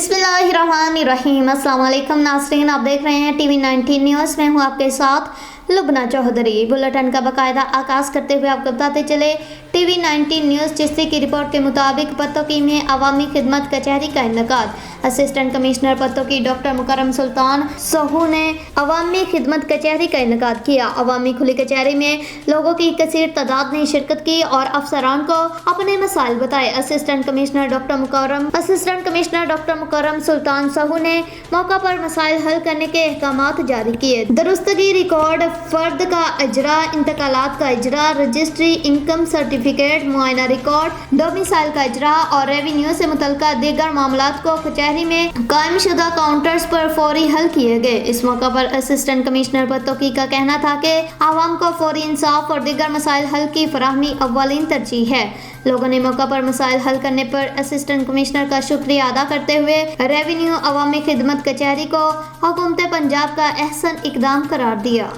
बिस्मिल्लाहिर्रहमानिर्रहीम। अस्सलाम वालेकुम नाज़रीन, आप देख रहे हैं टीवी 19 न्यूज़ में हूँ आपके साथ लुबना चौधरी। बुलेटिन का बाकायदा आगाज़ करते हुए आपको बताते चले टीवी 19 न्यूज़ चिश्ती की रिपोर्ट के मुताबिक पत्तोकी में अवामी खिदमत कचहरी का इनेकाद। असिस्टेंट कमिश्नर पत्तोकी डॉक्टर मुकर्रम सुल्तान सहू ने अवामी खिदमत कचहरी का इनेकाद किया। अवामी खुली कचहरी में लोगों की कसीर तादाद ने शिरकत की और अफसरान को अपने मसाइल बताए। असिस्टेंट कमिश्नर डॉक्टर मुकर्रम सुल्तान सहू ने मौका पर मसाइल हल करने के अहकामात जारी किए। दुरुस्तगी रिकॉर्ड, फर्द का इजरा, इंतकालात का इजरा, रजिस्ट्री, इनकम सर्टिफिकेट, मुआयना रिकॉर्ड, डोमिसाइल का इजरा और रेवेन्यू से मुतल्लिका दीगर मामलात को कचहरी में कायम शुदा काउंटर्स पर फौरी हल किए गए। इस मौका पर असिस्टेंट कमिश्नर पत्तोकी का कहना था कि आवाम को फौरी इंसाफ और दीगर मसाइल हल की फराहमी अव्वलीन तरजीह है। लोगों ने मौका पर मसाइल हल करने पर असिस्टेंट कमिश्नर का शुक्रिया अदा करते हुए रेवेन्यू अवामी खिदमत कचहरी को हुकूमत पंजाब का अहसन इकदाम करार दिया।